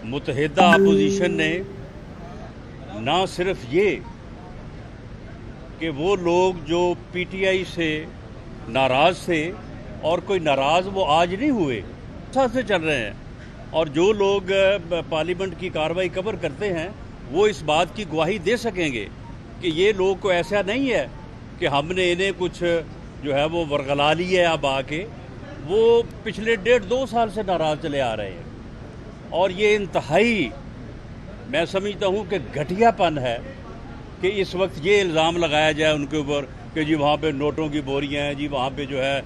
متحدہ اپوزیشن نے نہ صرف یہ کہ وہ لوگ جو پی ٹی آئی سے ناراض تھے اور کوئی ناراض وہ آج نہیں ہوئے، ساتھ سے چل رہے ہیں، اور جو لوگ پارلیمنٹ کی کارروائی کور کرتے ہیں وہ اس بات کی گواہی دے سکیں گے کہ یہ لوگ کو ایسا نہیں ہے کہ ہم نے انہیں کچھ جو ہے وہ ورغلا لی ہے اب آ کے، وہ پچھلے 1.5-2 سال سے ناراض چلے آ رہے ہیں، اور یہ انتہائی میں سمجھتا ہوں کہ گھٹیا پن ہے کہ اس وقت یہ الزام لگایا جائے ان کے اوپر کہ جی وہاں پہ نوٹوں کی بوریاں ہیں، جی وہاں پہ جو ہے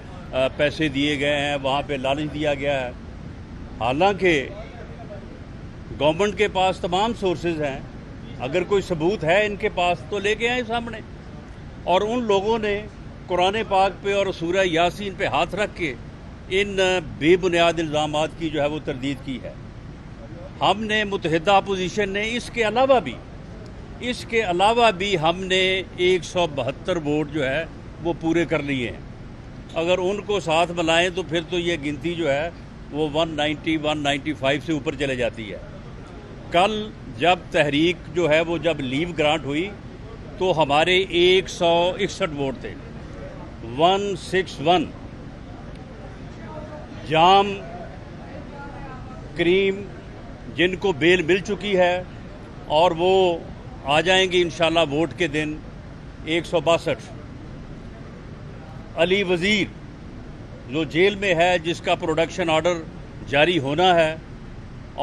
پیسے دیے گئے ہیں، وہاں پہ لالچ دیا گیا ہے، حالانکہ گورنمنٹ کے پاس تمام سورسز ہیں، اگر کوئی ثبوت ہے ان کے پاس تو لے کے آئیں سامنے۔ اور ان لوگوں نے قرآن پاک پہ اور سورہ یاسین پہ ہاتھ رکھ کے ان بے بنیاد الزامات کی جو ہے وہ تردید کی ہے۔ ہم نے متحدہ اپوزیشن نے اس کے علاوہ بھی ہم نے 172 ووٹ جو ہے وہ پورے کر لیے ہیں۔ اگر ان کو ساتھ ملائیں تو پھر تو یہ گنتی جو ہے وہ 195 سے اوپر چلے جاتی ہے۔ کل جب تحریک جو ہے وہ جب لیو گرانٹ ہوئی تو ہمارے 161 ووٹ تھے، 161۔ جام کریم جن کو بیل مل چکی ہے اور وہ آ جائیں گے انشاءاللہ ووٹ کے دن، 162۔ علی وزیر جو جیل میں ہے، جس کا پروڈکشن آرڈر جاری ہونا ہے،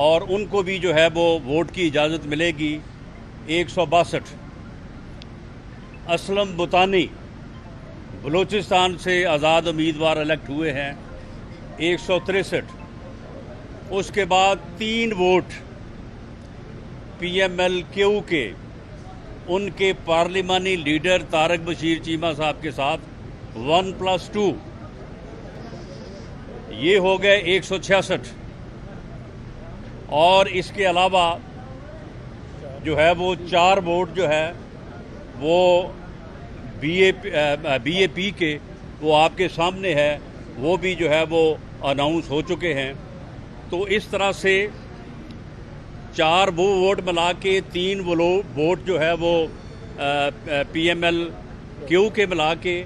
اور ان کو بھی جو ہے وہ ووٹ کی اجازت ملے گی، 162۔ اسلم بطانی بلوچستان سے آزاد امیدوار الیکٹ ہوئے ہیں، 163۔ اس کے بعد 3 vote P M L Q کے ان کے پارلیمانی لیڈر طارق بشیر چیمہ صاحب کے ساتھ 1+2، یہ ہو گئے 166۔ اور اس کے علاوہ جو ہے وہ 4 ووٹ جو ہے وہ بی اے پی کے، وہ آپ کے سامنے ہے، وہ بھی جو ہے وہ اناؤنس ہو چکے ہیں۔ تو اس طرح سے 4 وہ ووٹ ملا کے 3 ووٹ جو ہے وہ پی ایم ایل کیو کے ملا کے،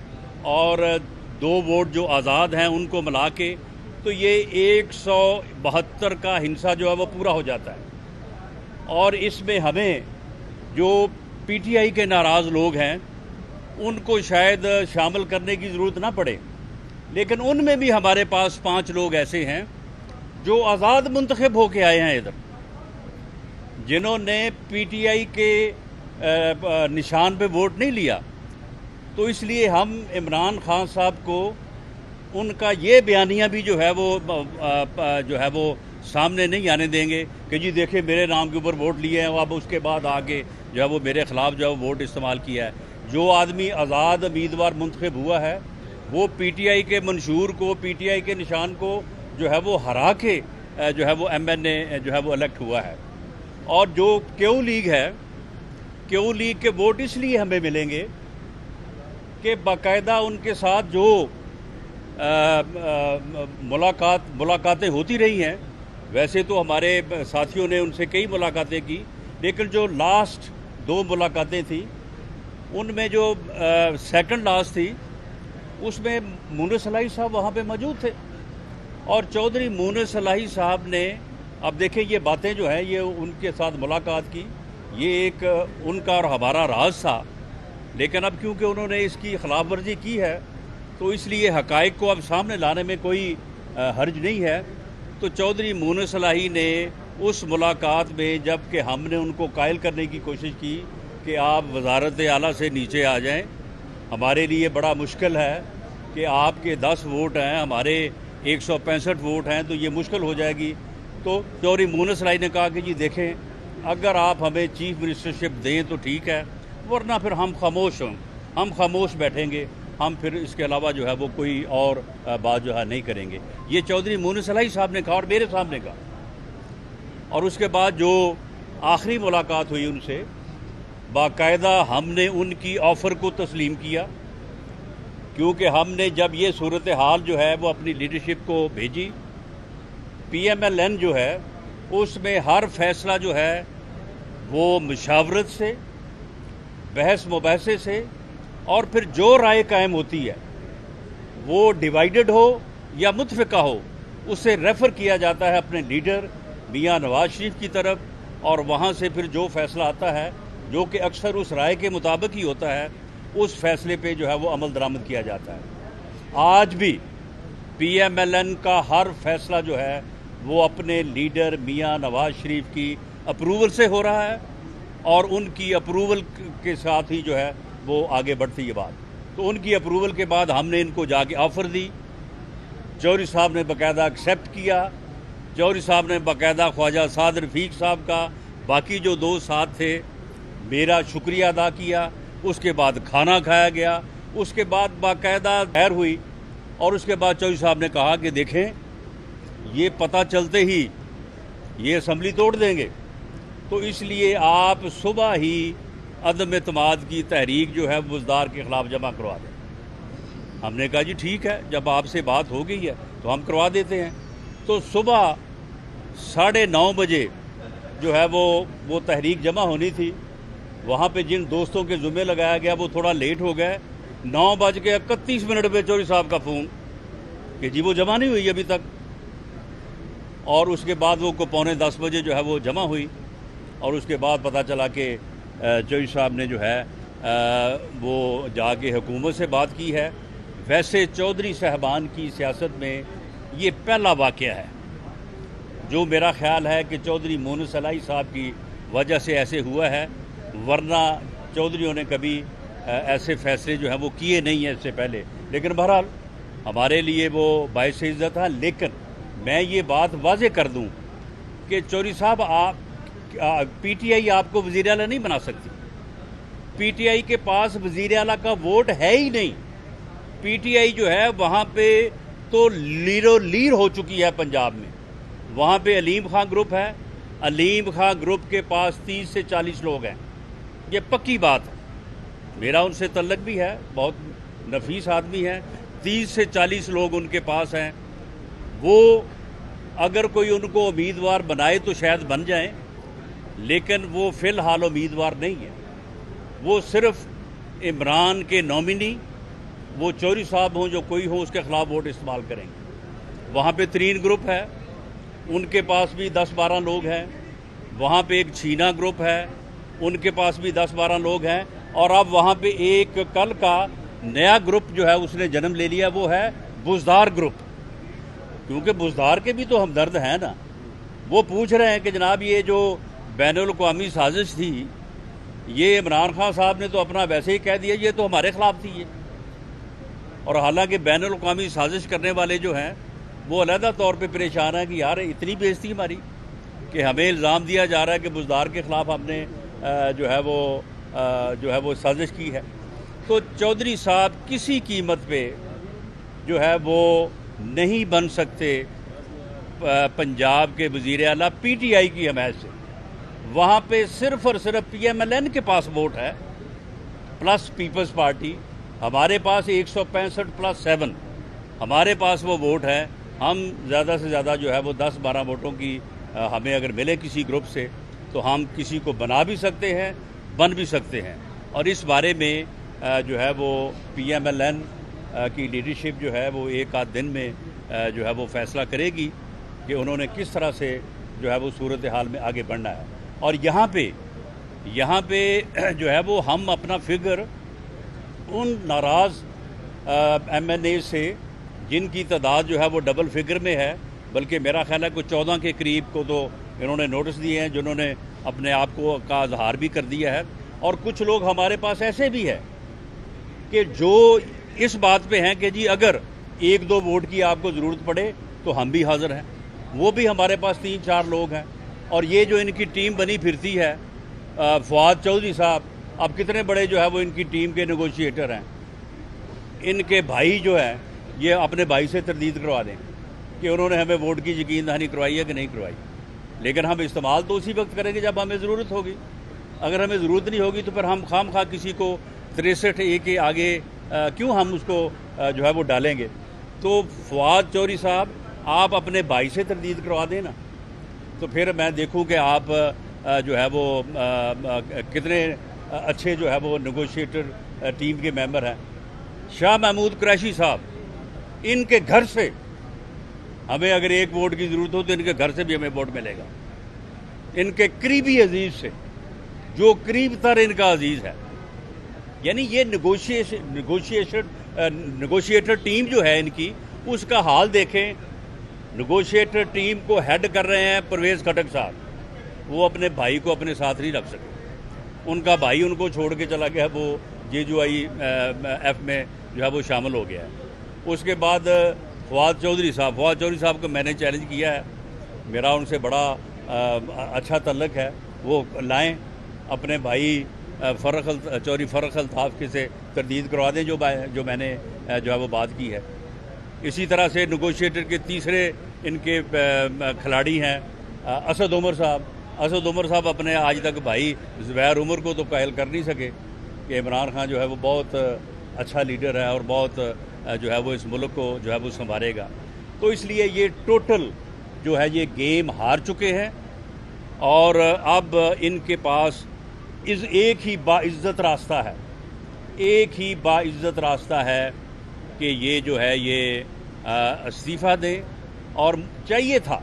اور 2 ووٹ جو آزاد ہیں ان کو ملا کے، تو یہ 172 کا ہنسا جو ہے وہ پورا ہو جاتا ہے۔ اور اس میں ہمیں جو پی ٹی آئی کے ناراض لوگ ہیں ان کو شاید شامل کرنے کی ضرورت نہ پڑے، لیکن ان میں بھی ہمارے پاس 5 لوگ ایسے ہیں جو آزاد منتخب ہو کے آئے ہیں ادھر، جنہوں نے پی ٹی آئی کے نشان پہ ووٹ نہیں لیا۔ تو اس لیے ہم عمران خان صاحب کو ان کا یہ بیانیہ بھی جو ہے وہ سامنے نہیں آنے دیں گے کہ جی دیکھیں میرے نام کے اوپر ووٹ لیے ہیں، اب اس کے بعد آگے جو ہے وہ میرے خلاف جو ہے ووٹ استعمال کیا ہے۔ جو آدمی آزاد امیدوار منتخب ہوا ہے وہ پی ٹی آئی کے منشور کو، پی ٹی آئی کے نشان کو جو ہے وہ ہرا کے جو ہے وہ ایم این اے جو ہے وہ الیکٹ ہوا ہے۔ اور جو کیو لیگ ہے، کیو لیگ کے ووٹ اس لیے ہمیں ملیں گے کہ باقاعدہ ان کے ساتھ جو ملاقاتیں ہوتی رہی ہیں، ویسے تو ہمارے ساتھیوں نے ان سے کئی ملاقاتیں کی، لیکن جو لاسٹ 2 ملاقاتیں تھیں ان میں جو سیکنڈ لاسٹ تھی اس میں مونس صلاحی صاحب وہاں پہ موجود تھے، اور چودھری مونس صلاحی صاحب نے، اب دیکھیں یہ باتیں جو ہیں یہ ان کے ساتھ ملاقات کی، یہ ایک ان کا اور ہمارا راز تھا، لیکن اب کیونکہ انہوں نے اس کی خلاف ورزی کی ہے تو اس لیے حقائق کو اب سامنے لانے میں کوئی حرج نہیں ہے۔ تو چودھری مونس صلاحی نے اس ملاقات میں جب کہ ہم نے ان کو قائل کرنے کی کوشش کی کہ آپ وزارت اعلیٰ سے نیچے آ جائیں، ہمارے لیے بڑا مشکل ہے کہ آپ کے 10 ووٹ ہیں، ہمارے 165 ووٹ ہیں، تو یہ مشکل ہو جائے گی۔ تو چودھری مونس صلاحی نے کہا کہ جی دیکھیں اگر آپ ہمیں چیف منسٹرشپ دیں تو ٹھیک ہے، ورنہ پھر ہم خاموش بیٹھیں گے، ہم پھر اس کے علاوہ جو ہے وہ کوئی اور بات جو ہے نہیں کریں گے۔ یہ چودھری مونس صلاحی صاحب نے کہا اور میرے سامنے کہا۔ اور اس کے بعد جو آخری ملاقات ہوئی ان سے، باقاعدہ ہم نے ان کی آفر کو تسلیم کیا، کیونکہ ہم نے جب یہ صورتحال جو ہے وہ اپنی لیڈرشپ کو بھیجی، پی ایم ایل این جو ہے اس میں ہر فیصلہ جو ہے وہ مشاورت سے، بحث مباحثے سے، اور پھر جو رائے قائم ہوتی ہے وہ ڈیوائیڈڈ ہو یا متفقہ ہو، اسے ریفر کیا جاتا ہے اپنے لیڈر میاں نواز شریف کی طرف، اور وہاں سے پھر جو فیصلہ آتا ہے جو کہ اکثر اس رائے کے مطابق ہی ہوتا ہے، اس فیصلے پہ جو ہے وہ عمل درآمد کیا جاتا ہے۔ آج بھی پی ایم ایل این کا ہر فیصلہ جو ہے وہ اپنے لیڈر میاں نواز شریف کی اپروول سے ہو رہا ہے، اور ان کی اپروول کے ساتھ ہی جو ہے وہ آگے بڑھتی ہے بات۔ تو ان کی اپروول کے بعد ہم نے ان کو جا کے آفر دی، چودھری صاحب نے باقاعدہ ایکسیپٹ کیا، چودھری صاحب نے باقاعدہ خواجہ سعد رفیق صاحب کا، باقی جو دوست ساتھ تھے، میرا شکریہ ادا کیا، اس کے بعد کھانا کھایا گیا، اس کے بعد باقاعدہ خیر ہوئی، اور اس کے بعد چودھری صاحب نے کہا کہ دیکھیں یہ پتہ چلتے ہی یہ اسمبلی توڑ دیں گے، تو اس لیے آپ صبح ہی عدم اعتماد کی تحریک جو ہے بزدار کے خلاف جمع کروا دیں۔ ہم نے کہا جی ٹھیک ہے، جب آپ سے بات ہو گئی ہے تو ہم کروا دیتے ہیں۔ تو صبح 9:30 بجے جو ہے وہ تحریک جمع ہونی تھی، وہاں پہ جن دوستوں کے ذمہ لگایا گیا وہ تھوڑا لیٹ ہو گئے، 9:31 پہ چودھری صاحب کا فون کہ جی وہ جمع نہیں ہوئی ابھی تک، اور اس کے بعد وہ 9:45 بجے جو ہے وہ جمع ہوئی، اور اس کے بعد پتہ چلا کہ چودھری صاحب نے جو ہے وہ جا کے حکومت سے بات کی ہے۔ ویسے چودھری صاحبان کی سیاست میں یہ پہلا واقعہ ہے جو میرا خیال ہے کہ چودھری مونس علائی صاحب کی وجہ سے ایسے ہوا ہے، ورنہ چودھریوں نے کبھی ایسے فیصلے جو ہیں وہ کیے نہیں ہیں اس سے پہلے۔ لیکن بہرحال ہمارے لیے وہ باعث عزت ہے۔ لیکن میں یہ بات واضح کر دوں کہ چودھری صاحب، آپ پی ٹی آئی آپ کو وزیر اعلیٰ نہیں بنا سکتی، پی ٹی آئی کے پاس وزیر اعلیٰ کا ووٹ ہے ہی نہیں۔ پی ٹی آئی جو ہے وہاں پہ تو لیر ہو چکی ہے پنجاب میں، وہاں پہ علیم خان گروپ ہے، علیم خان گروپ کے پاس 30 سے 40 لوگ ہیں، یہ پکی بات ہے، میرا ان سے تعلق بھی ہے، بہت نفیس آدمی ہے، 30 سے 40 لوگ ان کے پاس ہیں۔ وہ اگر کوئی ان کو امیدوار بنائے تو شاید بن جائیں، لیکن وہ فی الحال امیدوار نہیں ہے، وہ صرف عمران کے نومنی، وہ چودھری صاحب ہوں جو کوئی ہو اس کے خلاف ووٹ استعمال کریں گے۔ وہاں پہ 3 گروپ ہے، ان کے پاس بھی 10-12 لوگ ہیں، وہاں پہ ایک چھینا گروپ ہے، ان کے پاس بھی 10-12 لوگ ہیں، اور اب وہاں پہ ایک کل کا نیا گروپ جو ہے اس نے جنم لے لیا، وہ ہے بزدار گروپ، کیونکہ بزدار کے بھی تو ہمدرد ہیں نا۔ وہ پوچھ رہے ہیں کہ جناب یہ جو بین الاقوامی سازش تھی، یہ عمران خان صاحب نے تو اپنا ویسے ہی کہہ دیا یہ تو ہمارے خلاف تھی یہ، اور حالانکہ بین الاقوامی سازش کرنے والے جو ہیں وہ علیحدہ طور پہ پریشان ہیں کہ یار اتنی بےعزتی ہماری کہ ہمیں الزام دیا جا رہا ہے کہ بزدار کے خلاف ہم نے جو ہے وہ سازش کی ہے۔ تو چودھری صاحب کسی قیمت پہ جو ہے وہ نہیں بن سکتے پنجاب کے وزیر اعلیٰ پی ٹی آئی کی حمایت سے۔ وہاں پہ صرف اور صرف پی ایم ایل این کے پاس ووٹ ہے پلس پیپلز پارٹی، ہمارے پاس 165+7 ہمارے پاس وہ ووٹ ہے۔ ہم زیادہ سے زیادہ جو ہے وہ 10-12 ووٹوں کی ہمیں اگر ملے کسی گروپ سے تو ہم کسی کو بنا بھی سکتے ہیں، بن بھی سکتے ہیں، اور اس بارے میں جو ہے وہ پی ایم ایل این کی لیڈرشپ جو ہے وہ ایک آدھ دن میں جو ہے وہ فیصلہ کرے گی کہ انہوں نے کس طرح سے جو ہے وہ صورتحال میں آگے بڑھنا ہے۔ اور یہاں پہ جو ہے وہ ہم اپنا فگر ان ناراض ایم این اے سے جن کی تعداد جو ہے وہ ڈبل فگر میں ہے، بلکہ میرا خیال ہے کہ 14 کے قریب کو تو انہوں نے نوٹس دیے ہیں جنہوں نے اپنے آپ کو کا اظہار بھی کر دیا ہے، اور کچھ لوگ ہمارے پاس ایسے بھی ہیں کہ جو اس بات پہ ہیں کہ جی اگر 1-2 ووٹ کی آپ کو ضرورت پڑے تو ہم بھی حاضر ہیں، وہ بھی ہمارے پاس 3-4 لوگ ہیں۔ اور یہ جو ان کی ٹیم بنی پھرتی ہے، فواد چودھری صاحب اب کتنے بڑے جو ہے وہ ان کی ٹیم کے نیگوشیٹر ہیں، ان کے بھائی جو ہیں یہ اپنے بھائی سے تردید کروا دیں کہ انہوں نے ہمیں ووٹ کی یقین دہانی کروائی ہے کہ نہیں کروائی، لیکن ہم استعمال تو اسی وقت کریں گے جب ہمیں ضرورت ہوگی، اگر ہمیں ضرورت نہیں ہوگی تو پھر ہم خام خواہ کسی کو 63A کے آگے کیوں ہم اس کو جو ہے وہ ڈالیں گے۔ تو فواد چودھری صاحب آپ اپنے بھائی سے تردید کروا دیں نا، تو پھر میں دیکھوں کہ آپ جو ہے وہ کتنے اچھے جو ہے وہ نیگوشیٹر ٹیم کے ممبر ہیں. شاہ محمود قریشی صاحب، ان کے گھر سے ہمیں اگر ایک ووٹ کی ضرورت ہو تو ان کے گھر سے بھی ہمیں ووٹ ملے گا. ان کے قریبی عزیز سے، جو قریب تر ان کا عزیز ہے. یعنی یہ نیگوشیٹر ٹیم جو ہے ان کی، اس کا حال دیکھیں. نیگوشیٹر ٹیم کو ہیڈ کر رہے ہیں پرویز خٹک صاحب. وہ اپنے بھائی کو اپنے ساتھ نہیں رکھ سکے. ان کا بھائی ان کو چھوڑ کے چلا گیا، وہ JUIF میں جو ہے وہ شامل ہو گیا ہے. اس کے بعد فواد چودھری صاحب کو میں نے چیلنج کیا ہے. میرا ان سے بڑا اچھا تعلق ہے. وہ لائیں اپنے بھائی چودھری فرخ الطاف کے سے تردید کروا دیں جو میں نے جو ہے وہ بات کی ہے. اسی طرح سے نیگوشیٹر کے تیسرے ان کے کھلاڑی ہیں اسد عمر صاحب اپنے آج تک بھائی زبیر عمر کو تو قائل کر نہیں سکے کہ عمران خان جو ہے وہ بہت اچھا لیڈر ہے اور بہت جو ہے وہ اس ملک کو جو ہے وہ سنبھالے گا. تو اس لیے یہ ٹوٹل جو ہے یہ گیم ہار چکے ہیں. اور اب ان کے پاس ایک ہی باعزت راستہ ہے کہ یہ جو ہے یہ استعفیٰ دیں. اور چاہیے تھا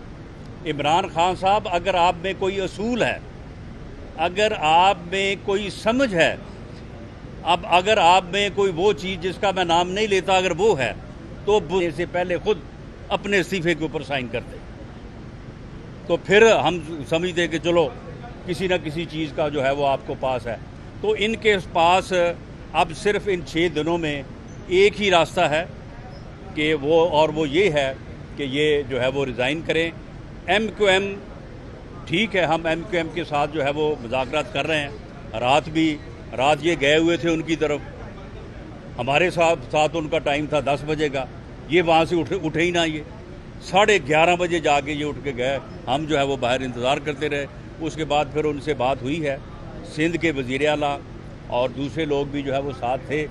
عمران خان صاحب، اگر آپ میں کوئی اصول ہے، اگر آپ میں کوئی سمجھ ہے، اب اگر آپ میں کوئی وہ چیز جس کا میں نام نہیں لیتا اگر وہ ہے، تو اس سے پہلے خود اپنے استعفے کے اوپر سائن کرتے. تو پھر ہم سمجھتے کہ چلو کسی نہ کسی چیز کا جو ہے وہ آپ کو پاس ہے. تو ان کے پاس اب صرف ان 6 دنوں میں ایک ہی راستہ ہے کہ وہ یہ ہے کہ یہ جو ہے وہ ریزائن کریں. MQM ٹھیک ہے، ہم MQM کے ساتھ جو ہے وہ مذاکرات کر رہے ہیں. رات یہ گئے ہوئے تھے ان کی طرف، ہمارے ساتھ ان کا ٹائم تھا 10 بجے کا. یہ وہاں سے اٹھے ہی نہ. یہ 11:30 بجے جا کے یہ اٹھ کے گئے. ہم جو ہے وہ باہر انتظار کرتے رہے. اس کے بعد پھر ان سے بات ہوئی ہے. سندھ کے وزیر اعلیٰ اور دوسرے لوگ بھی جو ہے وہ ساتھ تھے.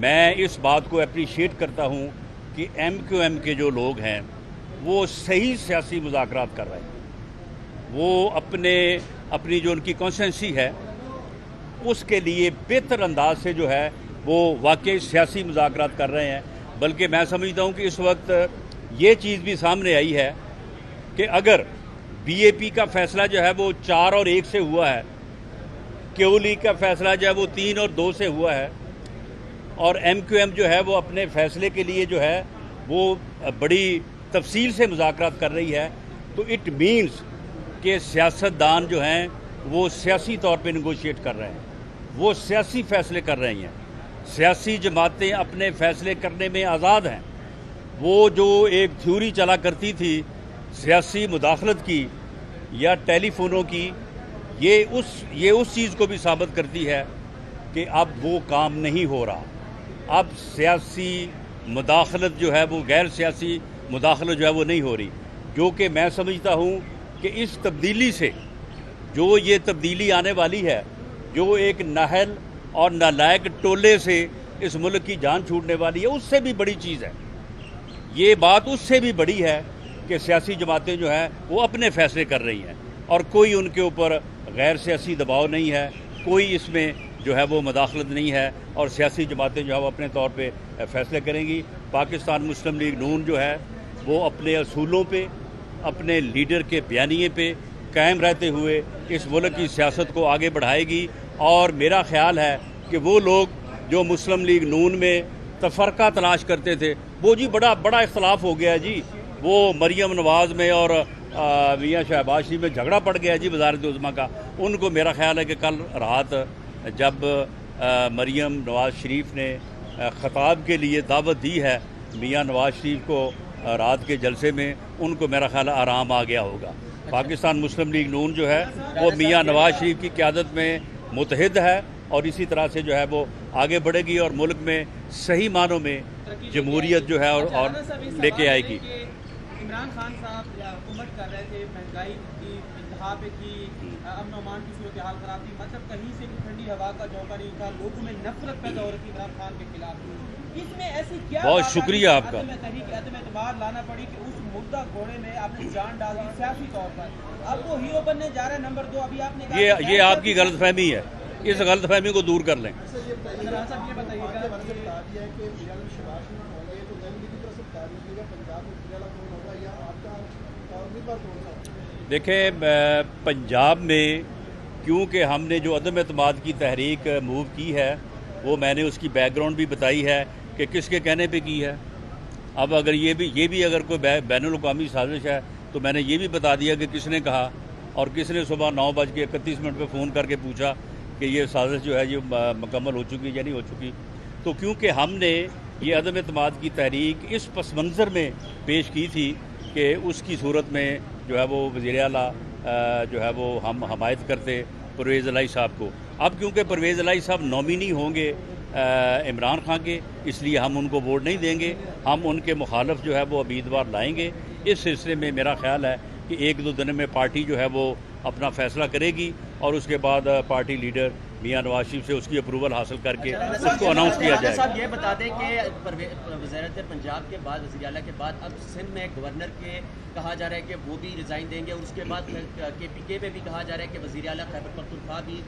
میں اس بات کو اپریشیٹ کرتا ہوں کہ MQM کے جو لوگ ہیں وہ صحیح سیاسی مذاکرات کر رہے ہیں. وہ اپنی جو ان کی کانسٹیٹوئنسی ہے اس کے لیے بہتر انداز سے جو ہے وہ واقعی سیاسی مذاکرات کر رہے ہیں. بلکہ میں سمجھتا ہوں کہ اس وقت یہ چیز بھی سامنے آئی ہے کہ اگر BAP کا فیصلہ جو ہے وہ 4 اور 1 سے ہوا ہے، کیو لیگ کا فیصلہ جو ہے وہ 3 اور 2 سے ہوا ہے، اور MQM جو ہے وہ اپنے فیصلے کے لیے جو ہے وہ بڑی تفصیل سے مذاکرات کر رہی ہے، تو اٹ مینز کہ سیاستدان جو ہیں وہ سیاسی طور پہ نیگوشیٹ کر رہے ہیں، وہ سیاسی فیصلے کر رہی ہیں. سیاسی جماعتیں اپنے فیصلے کرنے میں آزاد ہیں. وہ جو ایک تھیوری چلا کرتی تھی سیاسی مداخلت کی یا ٹیلی فونوں کی، یہ اس چیز کو بھی ثابت کرتی ہے کہ اب وہ کام نہیں ہو رہا. اب سیاسی مداخلت جو ہے وہ غیر سیاسی مداخلت جو ہے وہ نہیں ہو رہی. جو کہ میں سمجھتا ہوں کہ اس تبدیلی سے جو یہ تبدیلی آنے والی ہے، جو ایک نااہل اور نالائق ٹولے سے اس ملک کی جان چھوٹنے والی ہے، اس سے بھی بڑی چیز ہے. یہ بات اس سے بھی بڑی ہے کہ سیاسی جماعتیں جو ہیں وہ اپنے فیصلے کر رہی ہیں اور کوئی ان کے اوپر غیر سیاسی دباؤ نہیں ہے، کوئی اس میں جو ہے وہ مداخلت نہیں ہے، اور سیاسی جماعتیں جو ہے وہ اپنے طور پہ فیصلے کریں گی. پاکستان مسلم لیگ نون جو ہے وہ اپنے اصولوں پہ، اپنے لیڈر کے بیانیے پہ قائم رہتے ہوئے اس ملک کی سیاست کو آگے بڑھائے گی. اور میرا خیال ہے کہ وہ لوگ جو مسلم لیگ نون میں تفرقہ تلاش کرتے تھے، وہ جی بڑا اختلاف ہو گیا جی، وہ مریم نواز میں اور میاں شہباز شریف میں جھگڑا پڑ گیا جی وزارت عظمیٰ کا. ان کو میرا خیال ہے کہ کل رات جب مریم نواز شریف نے خطاب کے لیے دعوت دی ہے میاں نواز شریف کو رات کے جلسے میں، ان کو میرا خیال آرام آ گیا ہوگا. پاکستان مسلم لیگ نون جو ہے وہ میاں نواز شریف کی قیادت میں متحد ہے اور اسی طرح سے جو ہے وہ آگے بڑھے گی اور ملک میں صحیح معنوں میں جمہوریت جو ہے اور لے کے آئے گی. عمران خان صاحب یا حکومت تصریح کر رہے تھے مہنگائی کی انتہا پہ کی، امن و امان کی صورتحال خراب تھی، مطلب کہیں سے بھی ٹھنڈی ہوا کا جھونکا نہیں تھا، لوگوں میں نفرت پیدا ہو رہی تھی عمران خان کے خلاف. اس میں ایسی کیا بہت شکریہ آپ کا تحریک عدم اعتماد لانا پڑی کہ اس مردہ گھوڑے میں آپ نے جان ڈال دی سیاسی طور پر؟ اب وہ ہیرو بننے جا رہے ہیں. نمبر 2 ابھی آپ نے یہ آپ کی غلط فہمی ہے، اس غلط فہمی کو دور کر لیں. صاحب یہ بتائیے گا دیکھیں پنجاب میں کیونکہ ہم نے جو عدم اعتماد کی تحریک موو کی ہے وہ میں نے اس کی بیک گراؤنڈ بھی بتائی ہے کہ کس کے کہنے پہ کی ہے. اب اگر یہ بھی اگر کوئی بین الاقوامی سازش ہے تو میں نے یہ بھی بتا دیا کہ کس نے کہا اور کس نے صبح 9:31 پہ فون کر کے پوچھا کہ یہ سازش جو ہے یہ مکمل ہو چکی یا نہیں ہو چکی. تو کیونکہ ہم نے یہ عدم اعتماد کی تحریک اس پس منظر میں پیش کی تھی کہ اس کی صورت میں جو ہے وہ وزیر اعلیٰ جو ہے وہ ہم حمایت کرتے پرویز الہی صاحب کو. اب کیونکہ پرویز الہی صاحب نامینی ہوں گے عمران خان کے، اس لیے ہم ان کو ووٹ نہیں دیں گے. ہم ان کے مخالف جو ہے وہ امیدوار لائیں گے. اس سلسلے میں میرا خیال ہے کہ 1-2 دن میں پارٹی جو ہے وہ اپنا فیصلہ کرے گی اور اس کے بعد پارٹی لیڈر میاں نواز شریف سے اس کی اپروول حاصل کر کے اس کو اناؤنس کیا جائے گا. صاحب یہ بتا دیں کہ وزارت پنجاب کے بعد وزیر اعلیٰ کے بعد اب سندھ میں گورنر کے کہا جا رہا ہے کہ وہ بھی ریزائن دیں گے اور اس کے بعد KPK میں بھی کہا جا رہا ہے کہ وزیر اعلیٰ خیبر پختونخوا بھی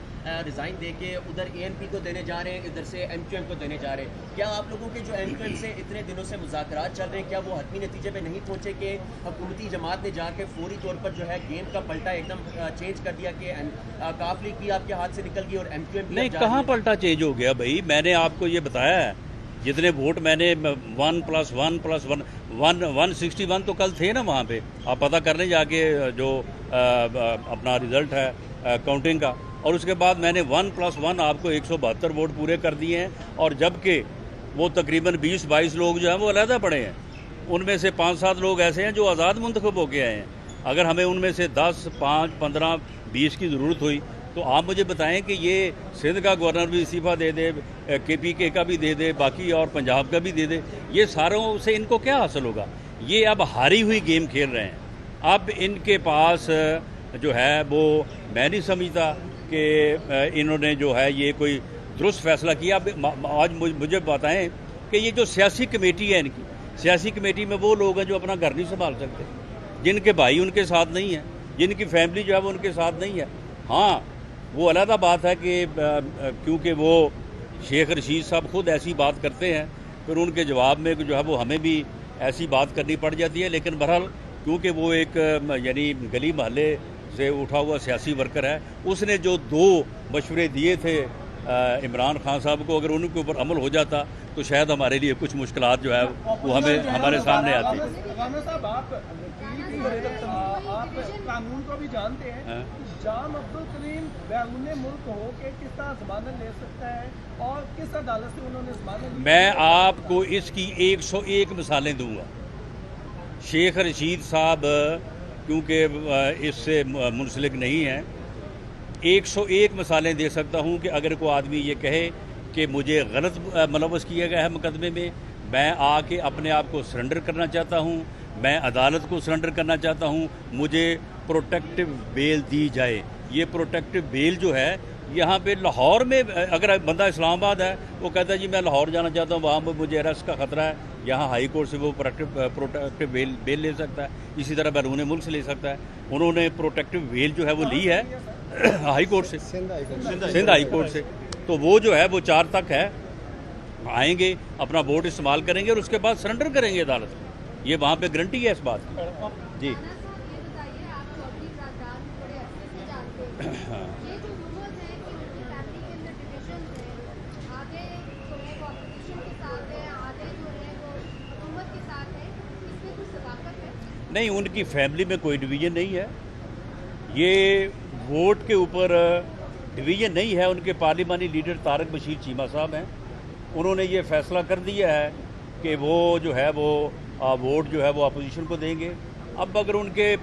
ریزائن دے کے ادھر ANP کو دینے جا رہے ہیں، ادھر سے MQM کو دینے جا رہے ہیں. کیا آپ لوگوں کے جو MQM سے اتنے دنوں سے مذاکرات چل رہے ہیں کیا وہ حتمی نتیجے پہ نہیں پہنچے کہ حکومتی جماعت نے جا کے فوری طور پر جو ہے گیم کا پلٹا ایک دم چینج کر دیا کہ کاف لیگ بھی آپ کے ہاتھ سے نکل گئی اور MQM نہیں کہاں پلٹا چینج ہو گیا بھائی؟ میں نے آپ کو یہ بتایا ہے جتنے ووٹ میں نے 1+1+1 161 تو کل تھے نا وہاں پہ. آپ پتہ کر لیں جا کے جو اپنا رزلٹ ہے کاؤنٹنگ کا. اور اس کے بعد میں نے 1+1 آپ کو 172 ووٹ پورے کر دیے ہیں. اور جبکہ وہ تقریباً 20-22 لوگ جو ہیں وہ علیحدہ پڑے ہیں. ان میں سے 5-7 لوگ ایسے ہیں جو آزاد منتخب ہو کے آئے ہیں. اگر ہمیں ان میں سے 10, 5, 15, 20 کی ضرورت ہوئی تو آپ مجھے بتائیں کہ یہ سندھ کا گورنر بھی استعفیٰ دے دے، KPK کا بھی دے دے، باقی اور پنجاب کا بھی دے دے، یہ ساروں سے ان کو کیا حاصل ہوگا؟ یہ اب ہاری ہوئی گیم کھیل رہے ہیں. اب ان کے پاس جو ہے وہ میں نہیں سمجھتا کہ انہوں نے جو ہے یہ کوئی درست فیصلہ کیا. اب آج مجھے بتائیں کہ یہ جو سیاسی کمیٹی ہے ان کی، سیاسی کمیٹی میں وہ لوگ ہیں جو اپنا گھر نہیں سنبھال سکتے، جن کے بھائی ان کے ساتھ نہیں ہیں، جن کی فیملی جو ہے وہ ان کے ساتھ نہیں ہے. ہاں وہ علیحدہ بات ہے کہ کیونکہ وہ شیخ رشید صاحب خود ایسی بات کرتے ہیں پھر ان کے جواب میں جو ہے وہ ہمیں بھی ایسی بات کرنی پڑ جاتی ہے. لیکن بہرحال کیونکہ وہ ایک یعنی گلی محلے سے اٹھا ہوا سیاسی ورکر ہے، اس نے جو 2 مشورے دیے تھے عمران خان صاحب کو، اگر ان کے اوپر عمل ہو جاتا تو شاید ہمارے لیے کچھ مشکلات جو ہے وہ ہمارے سامنے آتی. صاحب آپ قانون کو بھی جانتے ہیں، جام عبدالکریم بیرون ملک ہو کے کس طرح ضمانت لے سکتا ہے اور کس عدالت سے انہوں نے ضمانت لی؟ میں آپ کو اس کی 101 مثالیں دوں گا. شیخ رشید صاحب کیونکہ اس سے منسلک نہیں ہیں، 101 مثالیں دے سکتا ہوں کہ اگر کوئی آدمی یہ کہے کہ مجھے غلط ملوث کیا گیا ہے مقدمے میں آ کے اپنے آپ کو سرنڈر کرنا چاہتا ہوں، میں عدالت کو سرنڈر کرنا چاہتا ہوں، مجھے پروٹیکٹیو بیل دی جائے. یہ پروٹیکٹیو بیل جو ہے یہاں پہ لاہور میں اگر بندہ اسلام آباد ہے وہ کہتا ہے جی میں لاہور جانا چاہتا ہوں، وہاں پہ مجھے اریسٹ کا خطرہ ہے، یہاں ہائی کورٹ سے وہ پروٹیکٹیو بیل لے سکتا ہے. اسی طرح بیرون ملک سے لے سکتا ہے. انہوں نے پروٹیکٹیو بیل جو ہے وہ لی ہے ہائی کورٹ سے، سندھ ہائی کورٹ سے. تو وہ جو ہے وہ 4 تک ہے، آئیں گے اپنا ووٹ استعمال کریں گے اور اس کے بعد سرنڈر کریں گے عدالت کو. یہ وہاں پہ گارنٹی ہے اس بات کی. جی نہیں، ان کی فیملی میں کوئی ڈویژن نہیں ہے. یہ ووٹ کے اوپر ڈویژن نہیں ہے. ان کے پارلیمانی لیڈر طارق بشیر چیمہ صاحب ہیں، انہوں نے یہ فیصلہ کر دیا ہے کہ وہ جو ہے وہ ووٹ جو ہے وہ اپوزیشن کو دیں گے. اب اگر ان کے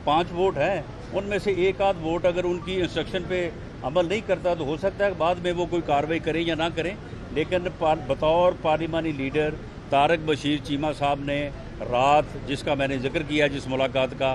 5 ووٹ ہیں، ان میں سے 1-8 ووٹ اگر ان کی انسٹرکشن پہ عمل نہیں کرتا تو ہو سکتا ہے بعد میں وہ کوئی کارروائی کریں یا نہ کریں. لیکن بطور پارلیمانی لیڈر طارق بشیر چیمہ صاحب نے رات جس کا میں نے ذکر کیا، جس ملاقات کا،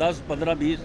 10, 15, 20